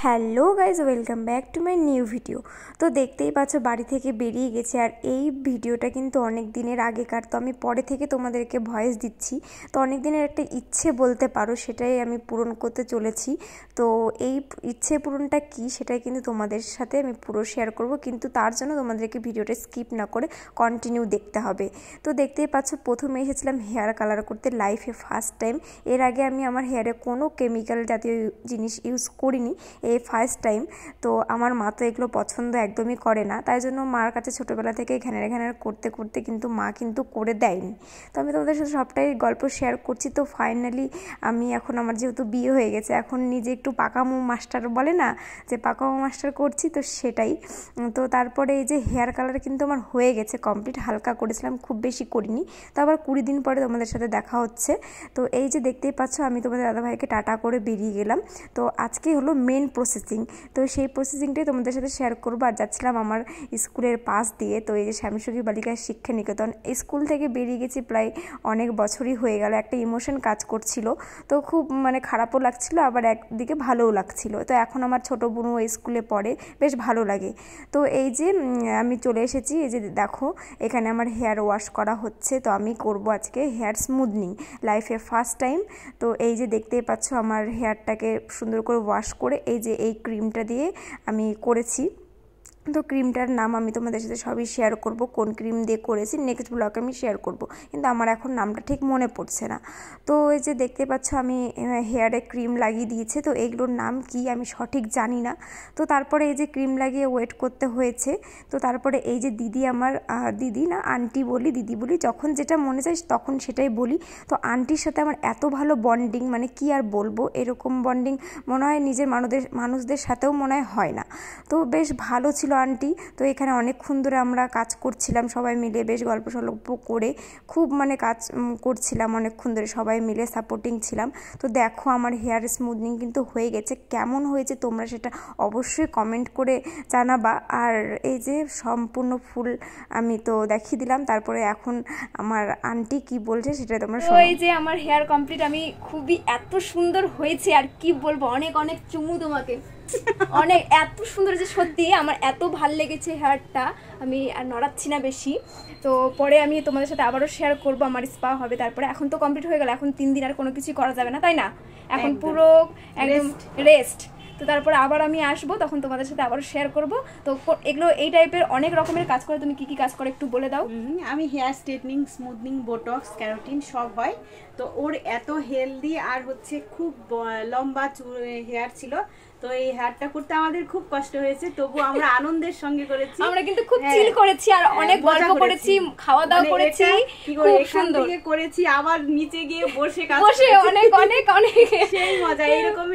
Hello guys, welcome back to my new video. তো দেখতেই পাচ্ছ বাড়ি থেকে বেরিয়ে গেছে, আর এই ভিডিওটা কিন্তু অনেক দিনের আগেকার। তো আমি পরে থেকে তোমাদেরকে ভয়েস দিচ্ছি। তো অনেক দিনের একটা ইচ্ছে বলতে পারো, সেটাই আমি পূরণ করতে চলেছি। তো এই ইচ্ছে পূরণটা কি সেটাই কিন্তু তোমাদের সাথে আমি পুরো শেয়ার করব, কিন্তু তার জন্য তোমাদেরকে ভিডিওটা স্কিপ না করে কন্টিনিউ দেখতে হবে। তো দেখতেই পাচ্ছ প্রথমে এসেছিলাম হেয়ার কালার করতে, লাইফে ফার্স্ট টাইম। এর আগে আমি আমার হেয়ারে কোনো কেমিক্যাল জাতীয় জিনিস ইউজ করিনি, এই ফার্স্ট টাইম। তো আমার মা তো এগুলো পছন্দ একদমই করে না, তাই জন্য মার কাছে ছোটোবেলা থেকে ঘ্যানের ঘ্যানের করতে করতে কিন্তু মা কিন্তু করে দেয়নি। তো আমি তোমাদের সাথে সবটাই গল্প শেয়ার করছি। তো ফাইনালি আমি এখন, আমার যেহেতু বিয়ে হয়ে গেছে, এখন নিজে একটু পাকামো মাস্টার বলে না, যে পাকামো মাস্টার করছি, তো সেটাই। তো তারপরে এই যে হেয়ার কালার কিন্তু আমার হয়ে গেছে কমপ্লিট, হালকা করেছিলাম, খুব বেশি করিনি। তো আবার 20 দিন পরে তোমাদের সাথে দেখা হচ্ছে। তো এই যে দেখতেই পাচ্ছ আমি তোমাদের দাদাভাইকে টাটা করে বেরিয়ে গেলাম। তো আজকে হলো মেন প্রসেসিং, তো সেই প্রসেসিংটাই তোমাদের সাথে শেয়ার করবো। আর যাচ্ছিলাম আমার স্কুলের পাশ দিয়ে, তো এই যে শ্যামসখী বালিকা শিক্ষা নিকেতন, স্কুল থেকে বেরিয়ে গেছি প্রায় অনেক বছরই হয়ে গেল। একটা ইমোশন কাজ করছিল, তো খুব খারাপও লাগছিল, আবার একদিকে ভালোও লাগছিল। তো এখন আমার ছোটো বোনও স্কুলে পড়ে, বেশ ভালো লাগে। তো এই যে আমি চলে এসেছি, এই যে দেখো এখানে আমার হেয়ার ওয়াশ করা হচ্ছে। তো আমি করব আজকে হেয়ার স্মুথনিং, লাইফে ফার্স্ট টাইম। তো এই যে দেখতেই পাচ্ছ আমার হেয়ারটাকে সুন্দর করে ওয়াশ করে এই যে এই ক্রিমটা দিয়ে আমি করেছি। তো ক্রিমটার নাম আমি তোমাদের সাথে সবই শেয়ার করব, কোন ক্রিম দিয়ে করেছি নেক্সট ব্লগে আমি শেয়ার করব, কিন্তু আমার এখন নামটা ঠিক মনে পড়ছে না। তো এই যে দেখতে পাচ্ছ আমি হেয়ারে ক্রিম লাগিয়ে দিয়েছে, তো এইগুলোর নাম কি আমি সঠিক জানি না। তো তারপরে এই যে ক্রিম লাগিয়ে ওয়েট করতে হয়েছে। তো তারপরে এই যে দিদি, আমার দিদি না আন্টি বলি, দিদি বলি, যখন যেটা মনে চাই তখন সেটাই বলি। তো আন্টির সাথে আমার এত ভালো বন্ডিং, কি আর বলবো, এরকম বন্ডিং মনে হয় নিজের মানুষদের সাথেও মনে হয় না। তো বেশ ভালো ছিল আন্টি। তো এখানে অনেকক্ষণ ধরে আমরা কাজ করছিলাম সবাই মিলে, বেশ গল্প সল্প করে খুব কাজ করছিলাম অনেকক্ষণ ধরে, সবাই মিলে সাপোর্টিং ছিলাম। তো দেখো আমার হেয়ার স্মুথনিং কিন্তু হয়ে গেছে। কেমন হয়েছে তোমরা সেটা অবশ্যই কমেন্ট করে জানাবা। আর এই যে সম্পূর্ণ ফুল আমি তো দেখিয়ে দিলাম, তারপরে এখন আমার আন্টি কি বলছে সেটা তোমরা শোনো। এই যে আমার হেয়ার কমপ্লিট, আমি খুবই এত সুন্দর হয়েছে, আর কি বলবো, অনেক অনেক চুমু তোমাকে, অনেক এত সুন্দর যে সত্যি আমার এত ভাল লেগেছে হেয়ারটা। আমি আর নড়াচ্ছি না বেশি। তো পরে আমি তোমাদের সাথে আবারও শেয়ার করবো আমার স্পা হবে। তারপরে এখন তো কমপ্লিট হয়ে গেল, এখন 3 দিন আর কোনো কিছু করা যাবে না, তাই না? এখন পুরো একদম রেস্ট। তো তারপরে আবার আমি আসবো, তখন তোমাদের সাথে আবার শেয়ার করব। তো এগুলো এই টাইপের অনেক রকমের কাজ করে, তুমি কি কি কাজ করে একটু বলে দাও। আমি hair straightening, smoothing, botox, keratin সব হয়। তো ওর এত হেলদি আর হচ্ছে খুব লম্বা হেয়ার ছিল। তো এই হেয়ারটা করতে আমাদের খুব কষ্ট হয়েছে, তবু আমরা আনন্দের সঙ্গে করেছি। আমরা কিন্তু খুব চিল করেছি, আর অনেক গল্প করেছি, খাওয়া দাওয়া করেছি, খুব সুন্দর করেছি। আবার নিচে গিয়ে বসে অনেক অনেক অনেক সেই মজা। এইরকম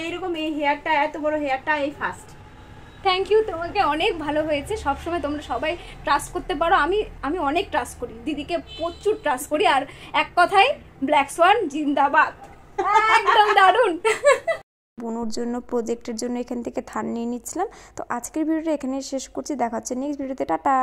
এইরকম এই হেয়ারটা, এত বড় হেয়ারটা এই ফার্স্ট। থ্যাংক ইউ, তোমাকে অনেক ভালো হয়েছে। সবসময় তোমরা সবাই ট্রাস্ট করতে পারো, আমি অনেক ট্রাস্ট করি, দিদিকে প্রচুর ট্রাস্ট করি। আর এক কথায় ব্ল্যাক সোয়ান জিন্দাবাদ, একদম দারুণ। বোনুর জন্য প্রজেক্টের জন্য এখান থেকে ধার নিয়ে নিচ্ছিলাম। তো আজকের ভিডিওটা এখানে শেষ করছি, দেখা হচ্ছে নেক্সট ভিডিওতে, টাটা।